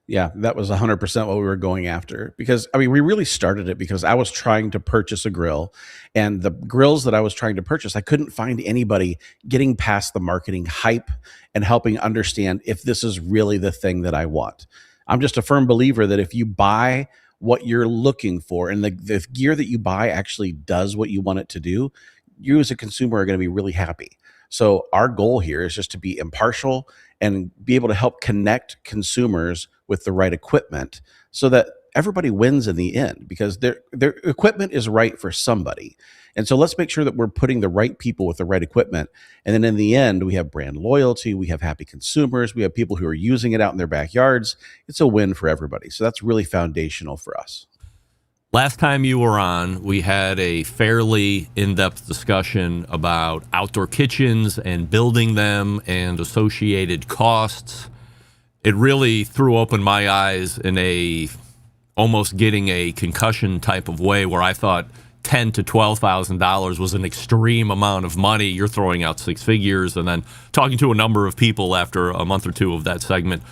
Yeah, that was 100% what we were going after. Because, I mean, we really started it because I was trying to purchase a grill. And the grills that I was trying to purchase, I couldn't find anybody getting past the marketing hype and helping understand if this is really the thing that I want. I'm just a firm believer that if you buy what you're looking for and the gear that you buy actually does what you want it to do, you as a consumer are going to be really happy. So our goal here is just to be impartial and be able to help connect consumers with the right equipment so that everybody wins in the end because their equipment is right for somebody. And so let's make sure that we're putting the right people with the right equipment. And then in the end, we have brand loyalty, we have happy consumers, we have people who are using it out in their backyards. It's a win for everybody. So that's really foundational for us. Last time you were on, we had a fairly in-depth discussion about outdoor kitchens and building them and associated costs. It really threw open my eyes in a almost getting a concussion type of way where I thought $10,000 to $12,000 was an extreme amount of money. You're throwing out six figures, and then talking to a number of people after a month or two of that segment,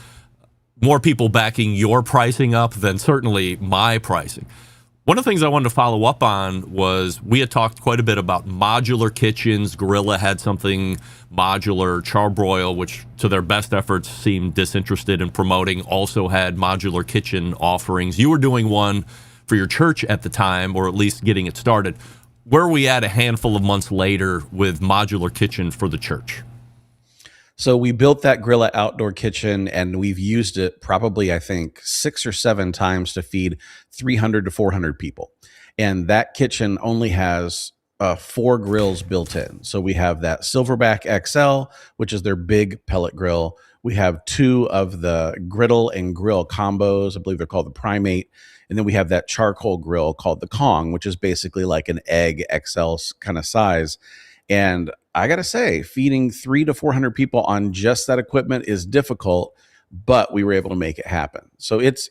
more people backing your pricing up than certainly my pricing. One of the things I wanted to follow up on was we had talked quite a bit about modular kitchens. Gorilla had something modular. Charbroil, which to their best efforts seemed disinterested in promoting, also had modular kitchen offerings. You were doing one for your church at the time, or at least getting it started. Where are we at a handful of months later with modular kitchen for the church? So we built that Grilla outdoor kitchen, and we've used it probably, I think, 6 or 7 times to feed 300 to 400 people. And that kitchen only has 4 grills built in. So we have that Silverback XL, which is their big pellet grill. We have 2 of the griddle and grill combos. I believe they're called the Primate. And then we have that charcoal grill called the Kong, which is basically like an egg XL kind of size. And I got to say, feeding 300 to 400 people on just that equipment is difficult, but we were able to make it happen. So it's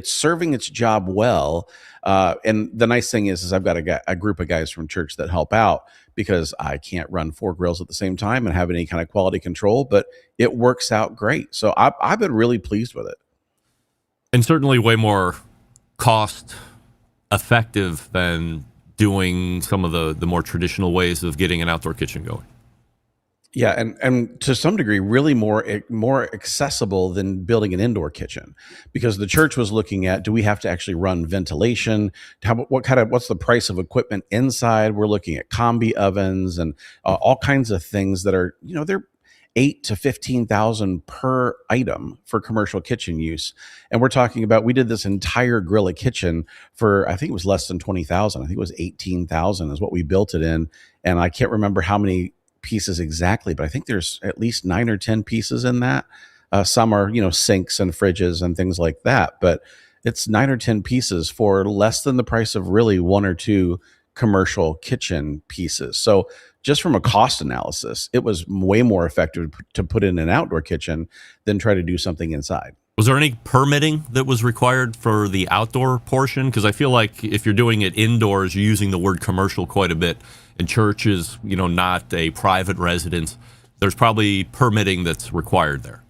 serving its job well. And the nice thing is I've got a group of guys from church that help out because I can't run 4 grills at the same time and have any kind of quality control, but it works out great. So I've been really pleased with it. And certainly way more cost effective than doing some of the more traditional ways of getting an outdoor kitchen going. Yeah, and to some degree, really more accessible than building an indoor kitchen, because the church was looking at, do we have to actually run ventilation? What's the price of equipment inside? We're looking at combi ovens and all kinds of things that are, they're $8,000 to $15,000 per item for commercial kitchen use. And we're talking about, we did this entire Grilla kitchen for, I think it was less than $20,000. I think it was $18,000 is what we built it in. And I can't remember how many pieces exactly, but I think there's at least 9 or 10 pieces in that. Some are, sinks and fridges and things like that, but it's 9 or 10 pieces for less than the price of really 1 or 2 commercial kitchen pieces. So just from a cost analysis, it was way more effective to put in an outdoor kitchen than try to do something inside. Was there any permitting that was required for the outdoor portion? Because I feel like if you're doing it indoors, you're using the word commercial quite a bit. And church is, not a private residence. There's probably permitting that's required there.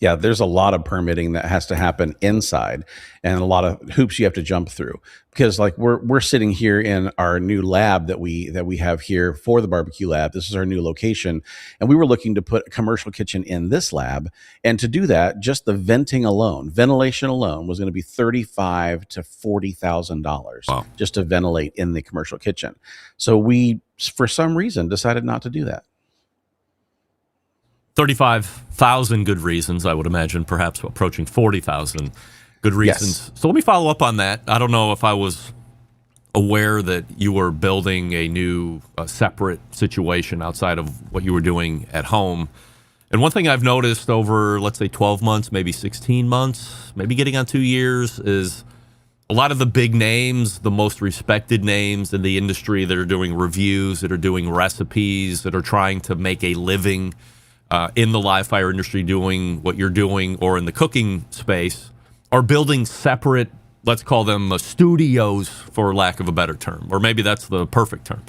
Yeah, there's a lot of permitting that has to happen inside, and a lot of hoops you have to jump through, because like we're sitting here in our new lab that we have here for the barbecue lab. This is our new location, and we were looking to put a commercial kitchen in this lab, and to do that, just the ventilation alone was going to be $35,000 to $40,000 just to ventilate in the commercial kitchen. So we, for some reason, decided not to do that. 35,000 good reasons, I would imagine, perhaps approaching 40,000 good reasons. Yes. So let me follow up on that. I don't know if I was aware that you were building a new separate situation outside of what you were doing at home. And one thing I've noticed over, let's say, 12 months, maybe 16 months, maybe getting on 2 years, is a lot of the big names, the most respected names in the industry that are doing reviews, that are doing recipes, that are trying to make a living in the live fire industry doing what you're doing, or in the cooking space, are building separate, let's call them studios, for lack of a better term, or maybe that's the perfect term.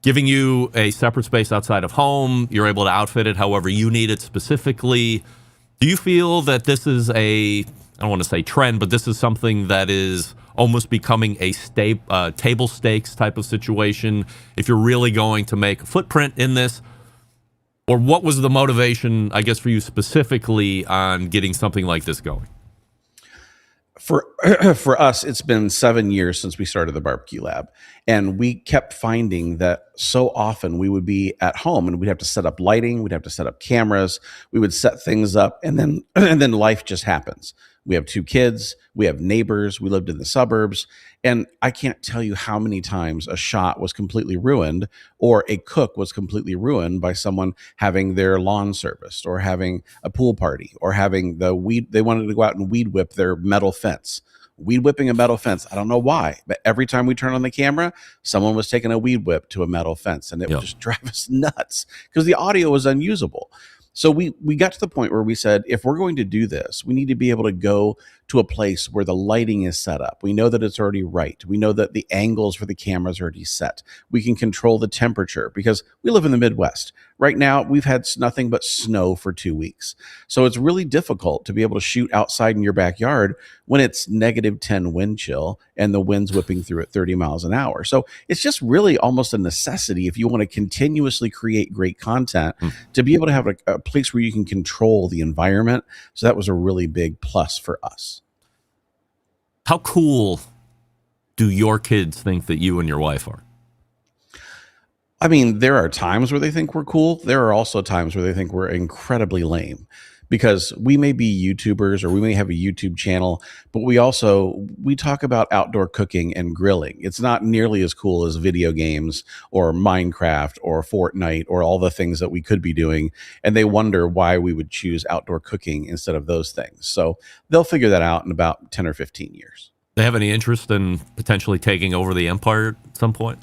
Giving you a separate space outside of home, you're able to outfit it however you need it specifically. Do you feel that this is I don't want to say trend, but this is something that is almost becoming a table stakes type of situation if you're really going to make a footprint in this? Or what was the motivation, I guess, for you specifically on getting something like this going? For us, it's been 7 years since we started the barbecue lab, and we kept finding that so often we would be at home and we'd have to set up lighting, we'd have to set up cameras, we would set things up, and then life just happens. We have 2 kids, we have neighbors, we lived in the suburbs, and I can't tell you how many times a shot was completely ruined, or a cook was completely ruined by someone having their lawn serviced, or having a pool party, or having they wanted to go out and weed whip their metal fence. Weed whipping a metal fence, I don't know why, but every time we turn on the camera, someone was taking a weed whip to a metal fence, and it would just drive us nuts because the audio was unusable. So we got to the point where we said, if we're going to do this, we need to be able to go to a place where the lighting is set up. We know that it's already right. We know that the angles for the cameras are already set. We can control the temperature because we live in the Midwest. Right now, we've had nothing but snow for 2 weeks. So it's really difficult to be able to shoot outside in your backyard when it's -10 wind chill and the wind's whipping through at 30 miles an hour. So it's just really almost a necessity if you want to continuously create great content to be able to have a place where you can control the environment. So that was a really big plus for us. How cool do your kids think that you and your wife are? I mean, there are times where they think we're cool. There are also times where they think we're incredibly lame, because we may be YouTubers or we may have a YouTube channel, but we talk about outdoor cooking and grilling. It's not nearly as cool as video games or Minecraft or Fortnite or all the things that we could be doing. And they wonder why we would choose outdoor cooking instead of those things. So they'll figure that out in about 10 or 15 years. They have any interest in potentially taking over the empire at some point?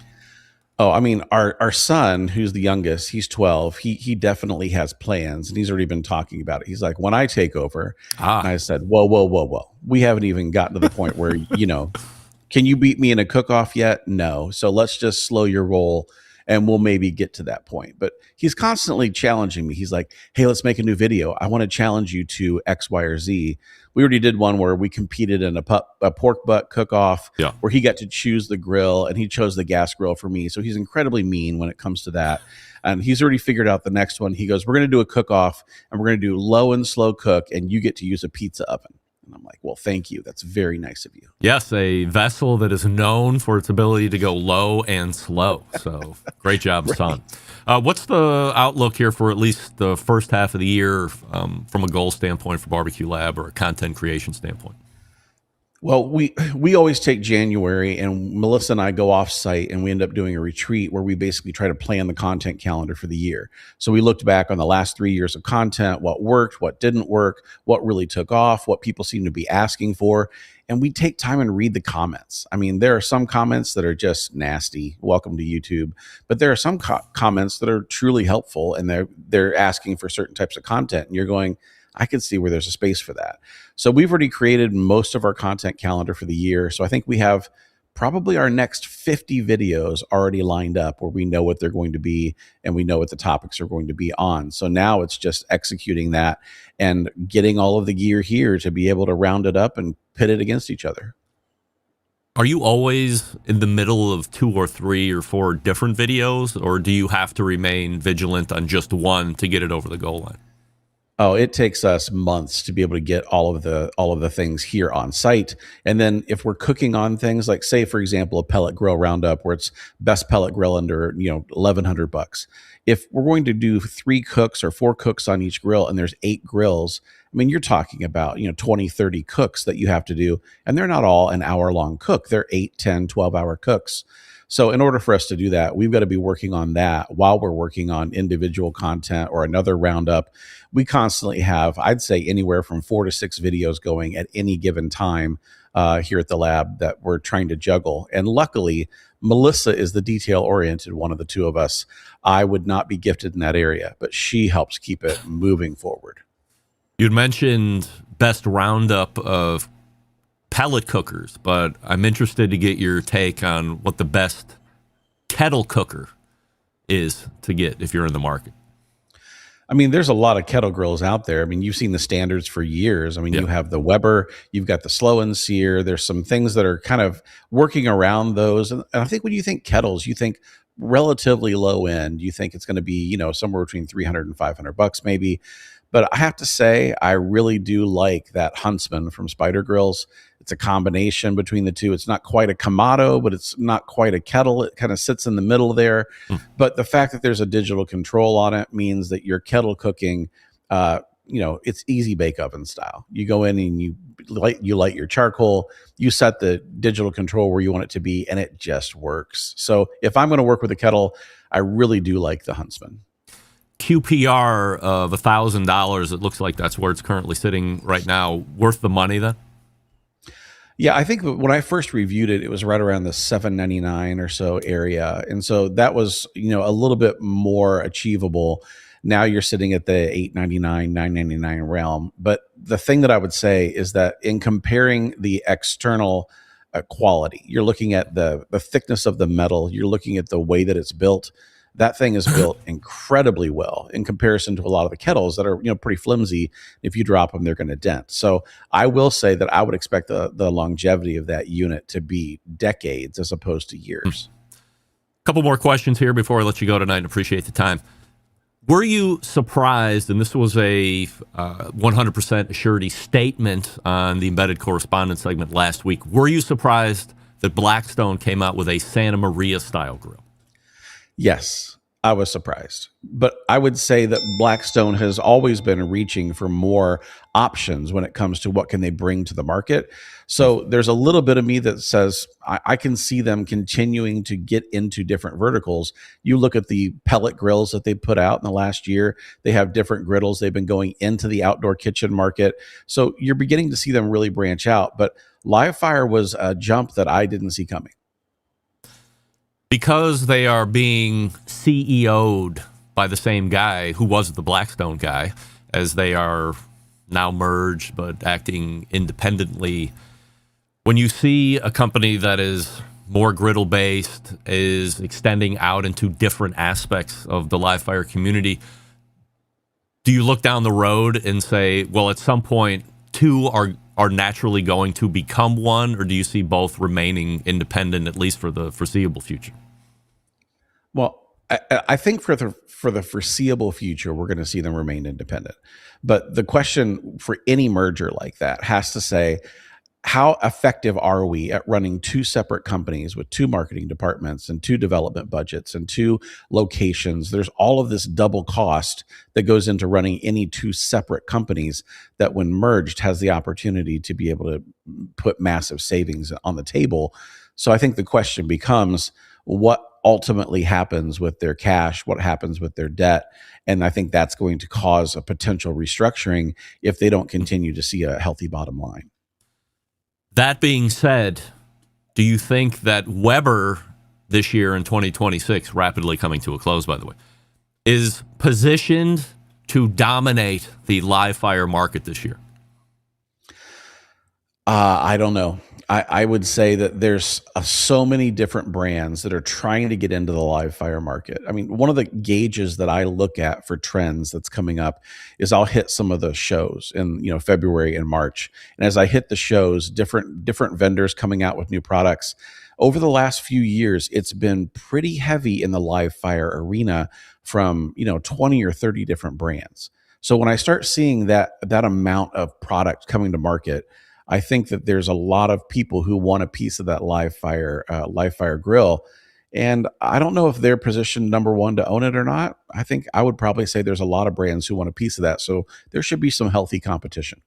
Oh, I mean, our son, who's the youngest, he's 12. He definitely has plans, and he's already been talking about it. He's like, when I take over, and I said, whoa. We haven't even gotten to the point where, can you beat me in a cook-off yet? No. So let's just slow your roll, and we'll maybe get to that point. But he's constantly challenging me. He's like, hey, let's make a new video. I want to challenge you to X, Y, or Z. We already did one where we competed in a pork butt cook-off where he got to choose the grill, and he chose the gas grill for me. So he's incredibly mean when it comes to that. And he's already figured out the next one. He goes, we're going to do a cook-off, and we're going to do low and slow cook, and you get to use a pizza oven. And I'm like, well, thank you. That's very nice of you. Yes, a vessel that is known for its ability to go low and slow. So great job, son. What's the outlook here for at least the first half of the year from a goal standpoint for Barbecue Lab, or a content creation standpoint? Well, we always take January, and Melissa and I go off site, and we end up doing a retreat where we basically try to plan the content calendar for the year. So we looked back on the last 3 years of content, what worked, what didn't work, what really took off, what people seem to be asking for. And we take time and read the comments. I mean, there are some comments that are just nasty. Welcome to YouTube. But there are some comments that are truly helpful, and they're asking for certain types of content. And you're going, I can see where there's a space for that. So we've already created most of our content calendar for the year. So I think we have probably our next 50 videos already lined up where we know what they're going to be and we know what the topics are going to be on. So now it's just executing that and getting all of the gear here to be able to round it up and pit it against each other. Are you always in the middle of 2 or 3 or 4 different videos, or do you have to remain vigilant on just one to get it over the goal line? Oh, it takes us months to be able to get all of the things here on site. And then if we're cooking on things like, say, for example, a pellet grill roundup where it's best pellet grill under, $1,100. If we're going to do 3 cooks or 4 cooks on each grill and there's 8 grills, I mean, you're talking about, 20, 30 cooks that you have to do. And they're not all an hour-long cook. They're 8, 10, 12-hour cooks. So in order for us to do that, we've got to be working on that while we're working on individual content or another roundup. We constantly have, I'd say, anywhere from 4 to 6 videos going at any given time here at the lab that we're trying to juggle. And luckily, Melissa is the detail-oriented one of the two of us. I would not be gifted in that area, but she helps keep it moving forward. You'd mentioned best roundup of pellet cookers, but I'm interested to get your take on what the best kettle cooker is to get if you're in the market. I mean, there's a lot of kettle grills out there. I mean, you've seen the standards for years. I mean, You have the Weber, you've got the Slow and Sear. There's some things that are kind of working around those. And I think when you think kettles, you think relatively low end. You think it's going to be, somewhere between $300 and $500 maybe. But I have to say, I really do like that Huntsman from Spider Grills. It's a combination between the two. It's not quite a Kamado, but it's not quite a kettle. It kind of sits in the middle there. But the fact that there's a digital control on it means that your kettle cooking, it's easy bake oven style. You go in and you light your charcoal, you set the digital control where you want it to be, and it just works. So if I'm going to work with a kettle, I really do like the Huntsman. QPR of $1,000, it looks like that's where it's currently sitting right now. Worth the money then? Yeah, I think when I first reviewed it, it was right around the $799 or so area. And so that was, a little bit more achievable. Now you're sitting at the $899, $999 realm. But the thing that I would say is that in comparing the external quality, you're looking at the thickness of the metal, you're looking at the way that it's built. That thing is built incredibly well in comparison to a lot of the kettles that are, pretty flimsy. If you drop them, they're going to dent. So I will say that I would expect the longevity of that unit to be decades as opposed to years. A couple more questions here before I let you go tonight. Appreciate the time. Were you surprised, and this was a 100% surety statement on the embedded correspondence segment last week, were you surprised that Blackstone came out with a Santa Maria style grill? Yes, I was surprised. But I would say that Blackstone has always been reaching for more options when it comes to what can they bring to the market. So there's a little bit of me that says I can see them continuing to get into different verticals. You look at the pellet grills that they put out in the last year. They have different griddles. They've been going into the outdoor kitchen market. So you're beginning to see them really branch out. But live fire was a jump that I didn't see coming. Because they are being CEO'd by the same guy who was the Blackstone guy, as they are now merged but acting independently. When you see a company that is more griddle-based, is extending out into different aspects of the live fire community, do you look down the road and say, well, at some point, two are naturally going to become one, or do you see both remaining independent, at least for the foreseeable future? Well, I think for the foreseeable future, we're going to see them remain independent. But the question for any merger like that has to say, how effective are we at running two separate companies with two marketing departments and two development budgets and two locations? There's all of this double cost that goes into running any two separate companies that when merged has the opportunity to be able to put massive savings on the table. So I think the question becomes, what ultimately happens with their cash, what happens with their debt? And I think that's going to cause a potential restructuring if they don't continue to see a healthy bottom line. That being said, do you think that Weber this year in 2026, rapidly coming to a close, by the way, is positioned to dominate the live fire market this year? I don't know. I would say that there's so many different brands that are trying to get into the live fire market. I mean, one of the gauges that I look at for trends that's coming up is I'll hit some of the shows in February and March, and as I hit the shows, different vendors coming out with new products. Over the last few years, it's been pretty heavy in the live fire arena from 20 or 30 different brands. So when I start seeing that amount of product coming to market, I think that there's a lot of people who want a piece of that live fire grill. And I don't know if they're positioned number one to own it or not. I think I would probably say there's a lot of brands who want a piece of that. So there should be some healthy competition.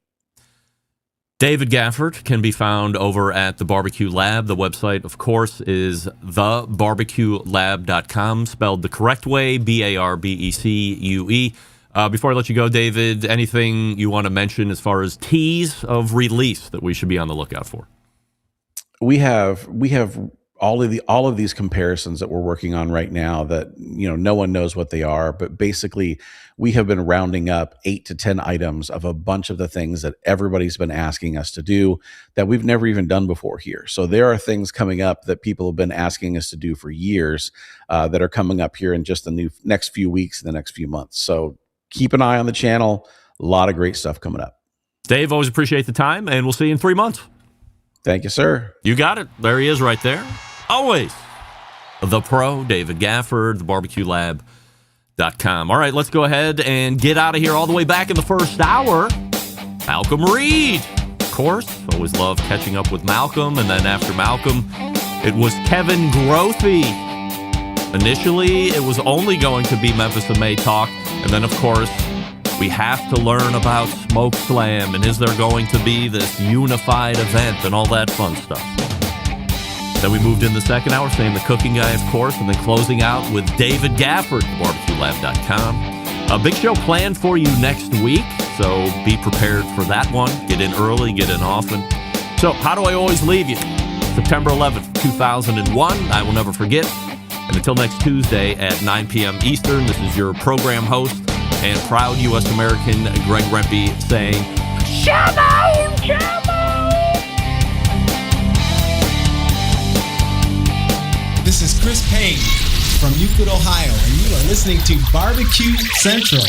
David Gafford can be found over at the Barbecue Lab. The website, of course, is thebarbecuelab.com, spelled the correct way, BARBECUE. Before I let you go, David, anything you want to mention as far as tease of release that we should be on the lookout for? We have all of these comparisons that we're working on right now that no one knows what they are, but basically we have been rounding up 8 to 10 items of a bunch of the things that everybody's been asking us to do that we've never even done before here. So there are things coming up that people have been asking us to do for years that are coming up here in just the next few weeks and the next few months. So keep an eye on the channel. A lot of great stuff coming up. Dave, always appreciate the time, and we'll see you in 3 months. Thank you, sir. You got it. There he is right there. Always the pro, David Gafford, thebarbecuelab.com. All right, let's go ahead and get out of here all the way back in the first hour. Malcolm Reed, of course. Always love catching up with Malcolm. And then after Malcolm, it was Kevin Grothe. Initially, it was only going to be Memphis in May talk. And then, of course, we have to learn about Smoke Slam. And is there going to be this unified event and all that fun stuff? Then we moved in the second hour, saying the cooking guy, of course, and then closing out with David Gafford, barbecuelab.com. A big show planned for you next week, so be prepared for that one. Get in early, get in often. So how do I always leave you? September 11th, 2001. I will never forget. And until next Tuesday at 9 p.m. Eastern, this is your program host and proud U.S. American Greg Rempe saying, Shalom, shalom! This is Chris Payne from Euclid, Ohio, and you are listening to Barbecue Central.